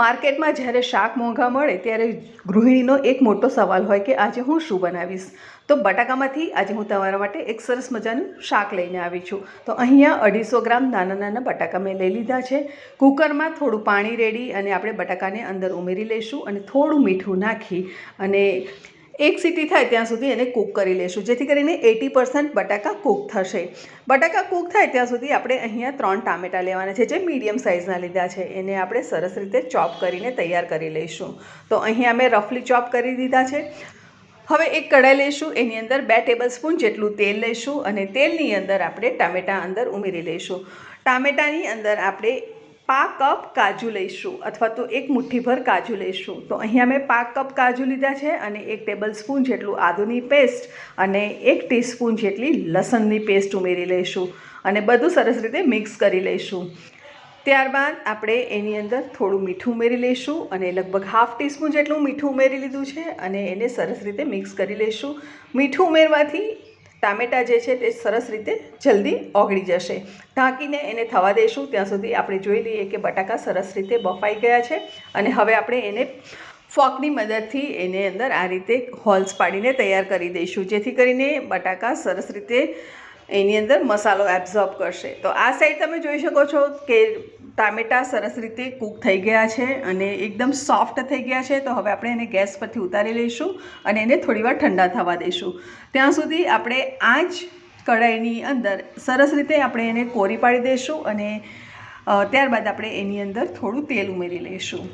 માર્કેટમાં જ્યારે શાક મોંઘા મળે ત્યારે ગૃહિણીનો એક મોટો સવાલ હોય કે આજે હું શું બનાવીશ. તો બટાકામાંથી આજે હું તમારા માટે એક સરસ મજાનું શાક લઈને આવી છું. તો અહીંયા 250 ગ્રામ નાના નાના બટાકા મેં લઈ લીધા છે. કુકરમાં થોડું પાણી રેડી અને આપણે બટાકાને અંદર ઉમેરી લઈશું અને થોડું મીઠું નાખી અને એક સીટી થાય ત્યાં સુધી એને કૂક કરી લઈશું, જેથી કરીને 80% બટાકા કૂક થશે. બટાકા કૂક થાય ત્યાં સુધી આપણે અહીંયા 3 ટામેટાં લેવાના છે, જે મીડિયમ સાઇઝના લીધા છે. એને આપણે સરસ રીતે ચોપ કરીને તૈયાર કરી લઈશું. તો અહીંયા મેં રફલી ચોપ કરી દીધા છે. હવે એક કઢાઈ લઈશું, એની અંદર 2 ટેબલસ્પૂન જેટલું તેલ લઈશું અને તેલની અંદર આપણે ટામેટાં અંદર ઉમેરી લઈશું. ટામેટાની અંદર આપણે 1/4 કપ કાજુ લઈશું અથવા તો 1 મુઠ્ઠીભર કાજુ લઈશું. તો અહીંયા મેં 1/4 કપ કાજુ લીધા છે અને 1 ટેબલસ્પૂન જેટલું આદુની પેસ્ટ અને 1 ટીસ્પૂન જેટલી લસણની પેસ્ટ ઉમેરી લઈશું અને બધું સરસ રીતે મિક્સ કરી લઈશું. ત્યારબાદ આપણે એની અંદર થોડું મીઠું ઉમેરી લઈશું અને લગભગ 1/2 ટીસ્પૂન જેટલું મીઠું ઉમેરી લીધું છે અને એને સરસ રીતે મિક્સ કરી લઈશું. મીઠું ઉમેરવાથી ટામેટાં જે છે તે સરસ રીતે જલ્દી ઓગળી જશે. ઢાંકીને એને થવા દઈશું ત્યાં સુધી આપણે જોઈ લઈએ કે બટાકા સરસ રીતે બફાઈ ગયા છે અને હવે આપણે એને ફોકની મદદથી એની અંદર આ રીતે હોલ્સ પાડીને તૈયાર કરી દઈશું, જેથી કરીને બટાકા સરસ રીતે એની અંદર મસાલો એબ્ઝોર્બ કરશે. તો આ સાઈડ તમે જોઈ શકો છો કે ટામેટાં સરસ રીતે કૂક થઈ ગયા છે અને એકદમ સોફ્ટ થઈ ગયા છે. તો હવે આપણે એને ગેસ પરથી ઉતારી લઈશું અને એને થોડીવાર ઠંડા થવા દઈશું. ત્યાં સુધી આપણે આ જ કઢાઈની અંદર સરસ રીતે આપણે એને કોરી પાડી દઈશું અને ત્યારબાદ આપણે એની અંદર થોડું તેલ ઉમેરી લઈશું.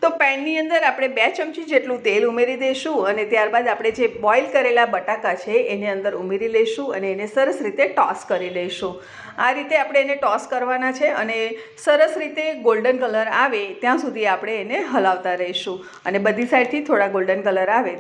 તો પેનની અંદર આપણે 2 ચમચી જેટલું તેલ ઉમેરી દઈશું અને ત્યારબાદ આપણે જે બોઇલ કરેલા બટાકા છે એને અંદર ઉમેરી લઈશું અને એને સરસ રીતે ટોસ કરી લઈશું. આ રીતે આપણે એને ટોસ કરવાના છે અને સરસ રીતે ગોલ્ડન કલર આવે ત્યાં સુધી આપણે એને હલાવતા રહીશું અને બધી સાઈડથી થોડા ગોલ્ડન કલર આવે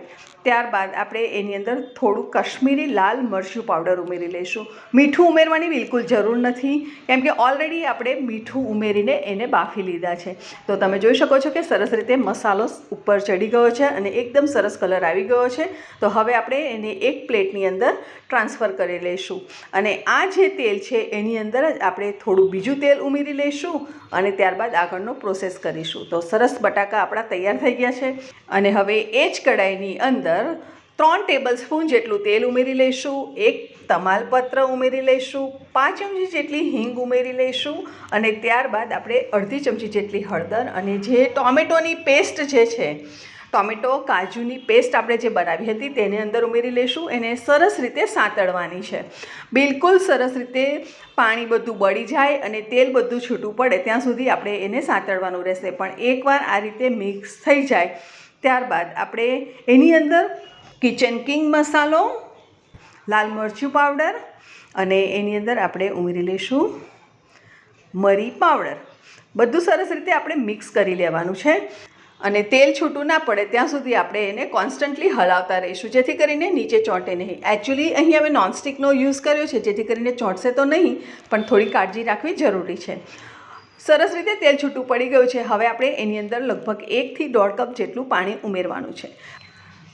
ત્યારબાદ આપણે એની અંદર થોડું કશ્મીરી લાલ મરચું પાવડર ઉમેરી લઈશું. મીઠું ઉમેરવાની બિલકુલ જરૂર નથી, કેમ કે ઓલરેડી આપણે મીઠું ઉમેરીને એને બાફી લીધા છે. તો તમે જોઈ શકો છો કે સરસ રીતે મસાલો ઉપર ચડી ગયો છે અને એકદમ સરસ કલર આવી ગયો છે. તો હવે આપણે એને એક પ્લેટની અંદર ટ્રાન્સફર કરી લઈશું અને આ જે તેલ છે એની અંદર જ આપણે થોડું બીજું તેલ ઉમેરી લઈશું અને ત્યારબાદ આગળનો પ્રોસેસ કરીશું. તો સરસ બટાકા આપણા તૈયાર થઈ ગયા છે અને હવે એ જ કઢાઈની અંદર 3 ટેબલસ્પૂન જેટલું તેલ ઉમેરી લઈશું, 1 તમાલપત્ર ઉમેરી લઈશું, 5 ચમચી જેટલી હિંગ ઉમેરી લઈશું અને ત્યારબાદ આપણે અડધી ચમચી જેટલી હળદર અને જે ટોમેટોની પેસ્ટ જે છે, ટોમેટો કાજુની પેસ્ટ આપણે જે બનાવી હતી તેને અંદર ઉમેરી લઈશું. એને સરસ રીતે સાંતળવાની છે, બિલકુલ સરસ રીતે પાણી બધું બળી જાય અને તેલ બધું છૂટું પડે ત્યાં સુધી આપણે એને સાંતળવાનું રહેશે. પણ એકવાર આ રીતે મિક્સ થઈ જાય ત્યારબાદ આપણે એની અંદર કિચન કિંગ મસાલો, લાલ મરચું પાવડર અને એની અંદર આપણે ઉમેરી લઈશું મરી પાવડર. બધું સરસ રીતે આપણે મિક્સ કરી લેવાનું છે અને તેલ છૂટું ના પડે ત્યાં સુધી આપણે એને કોન્સ્ટન્ટલી હલાવતા રહીશું, જેથી કરીને નીચે ચોંટે નહીં. એકચ્યુઅલી અહીં અમે નોનસ્ટિકનો યુઝ કર્યો છે, જેથી કરીને ચોંટશે તો નહીં, પણ થોડી કાળજી રાખવી જરૂરી છે. સરસ રીતે તેલ છૂટું પડી ગયું છે. હવે આપણે એની અંદર લગભગ 1 થી 1.5 કપ જેટલું પાણી ઉમેરવાનું છે.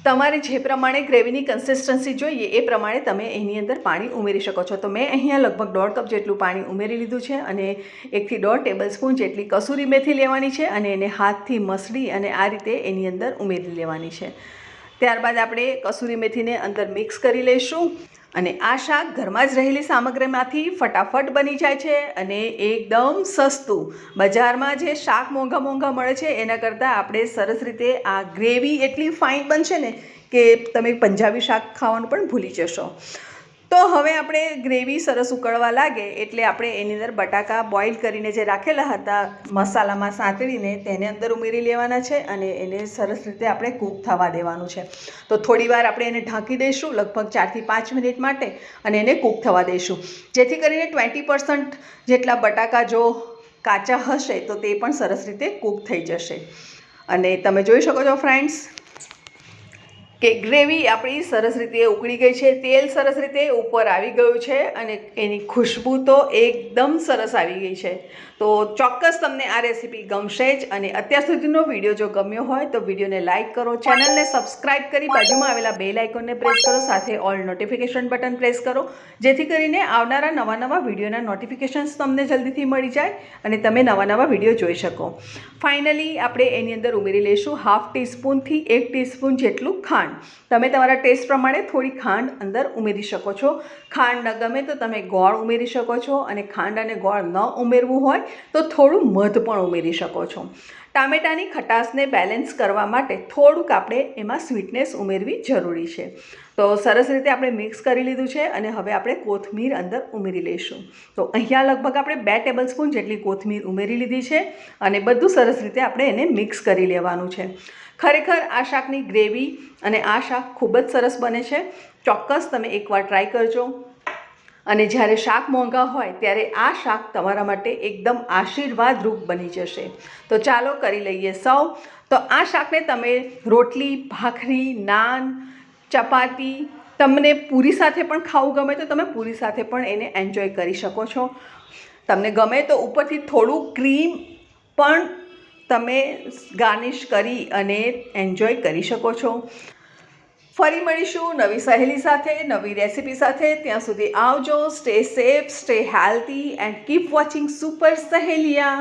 તમારે જે પ્રમાણે ગ્રેવીની કન્સિસ્ટન્સી જોઈએ એ પ્રમાણે તમે એની અંદર પાણી ઉમેરી શકો છો. તો મેં અહીંયા લગભગ 1.5 કપ જેટલું પાણી ઉમેરી લીધું છે અને 1 થી 1.5 ટેબલસ્પૂન જેટલી કસૂરી મેથી લેવાની છે અને એને હાથથી મસળી અને આ રીતે એની અંદર ઉમેરી લેવાની છે. ત્યારબાદ આપણે કસૂરી મેથીને અંદર મિક્સ કરી લઈશું અને આ શાક ઘરમાં જ રહેલી સામગ્રીમાંથી ફટાફટ બની જાય છે અને એકદમ સસ્તું. બજારમાં જે શાક મોંઘા મળે છે એના કરતાં આપણે સરસ રીતે આ ગ્રેવી એટલી ફાઇન બનશે ને કે તમે પંજાબી શાક ખાવાનું પણ ભૂલી જશો. તો હવે આપણે ગ્રેવી સરસ ઉકળવા લાગે એટલે આપણે એની અંદર બટાકા બોઇલ કરીને જે રાખેલા હતા મસાલામાં સાંતળીને તેને અંદર ઉમેરી લેવાના છે અને એને સરસ રીતે આપણે કૂક થવા દેવાનું છે. તો થોડીવાર આપણે એને ઢાંકી દઈશું લગભગ 4 થી 5 મિનિટ માટે અને એને કૂક થવા દઈશું, જેથી કરીને 20% જેટલા બટાકા જો કાચા હશે તો તે પણ સરસ રીતે કૂક થઈ જશે. અને તમે જોઈ શકો છો ફ્રેન્ડ્સ કે ગ્રેવી આપણી સરસ રીતે ઉકળી ગઈ છે, તેલ સરસ રીતે ઉપર આવી ગયું છે અને એની ખુશ્બુ તો એકદમ સરસ આવી ગઈ છે. તો ચોક્કસ તમને આ રેસીપી ગમશે જ. અને અત્યાર સુધીનો વિડીયો જો ગમ્યો હોય તો વિડીયોને લાઇક કરો, ચેનલને સબસ્ક્રાઇબ કરી બાજુમાં આવેલા બેલ આઇકોનને પ્રેસ કરો, સાથે ઓલ નોટિફિકેશન બટન પ્રેસ કરો, જેથી કરીને આવનારા નવા વિડીયોના નોટિફિકેશન્સ તમને જલ્દીથી મળી જાય અને તમે નવા વિડીયો જોઈ શકો. ફાઇનલી આપણે એની અંદર ઉમેરી લઈશું 1/2 ટીસ્પૂનથી 1 ટીસ્પૂન જેટલું ખાંડ. તમે તમારા ટેસ્ટ પ્રમાણે થોડી ખાંડ અંદર ઉમેરી શકો છો. ખાંડ ન ગમે તો તમે ગોળ ઉમેરી શકો છો, અને ખાંડ અને ગોળ ન ઉમેરવું હોય તો થોડું મધ પણ ઉમેરી શકો છો. ટામેટાની ખટાશને બેલેન્સ કરવા માટે થોડુંક આપણે એમાં સ્વીટનેસ ઉમેરવી જરૂરી છે. તો સરસ રીતે આપણે મિક્સ કરી લીધું છે અને હવે આપણે કોથમીર અંદર ઉમેરી લઈશું. તો અહીંયા લગભગ આપણે 2 ટેબલસ્પૂન જેટલી કોથમીર ઉમેરી લીધી છે અને બધું સરસ રીતે આપણે એને મિક્સ કરી લેવાનું છે. ખરેખર આ શાકની ગ્રેવી અને આ શાક ખૂબ જ સરસ બને છે. ચોક્કસ તમે એકવાર ટ્રાય કરજો. અને જ્યારે શાક મોંઘા હોય ત્યારે આ શાક તમારા માટે એકદમ આશીર્વાદરૂપ બની જશે. તો ચાલો કરી લઈએ સર્વ. તો આ શાકને તમે રોટલી, ભાખરી, નાન, ચપાતી, તમને પૂરી સાથે પણ ખાવું ગમે તો તમે પૂરી સાથે પણ એને એન્જોય કરી શકો છો. તમને ગમે તો ઉપરથી થોડું ક્રીમ પણ તમે ગાર્નિશ કરી અને એન્જોય કરી શકો છો. ફરી મળીશું નવી સહેલી સાથે, નવી રેસીપી સાથે. ત્યાં સુધી આવજો. Stay safe, stay healthy and keep watching super સહેલિયા.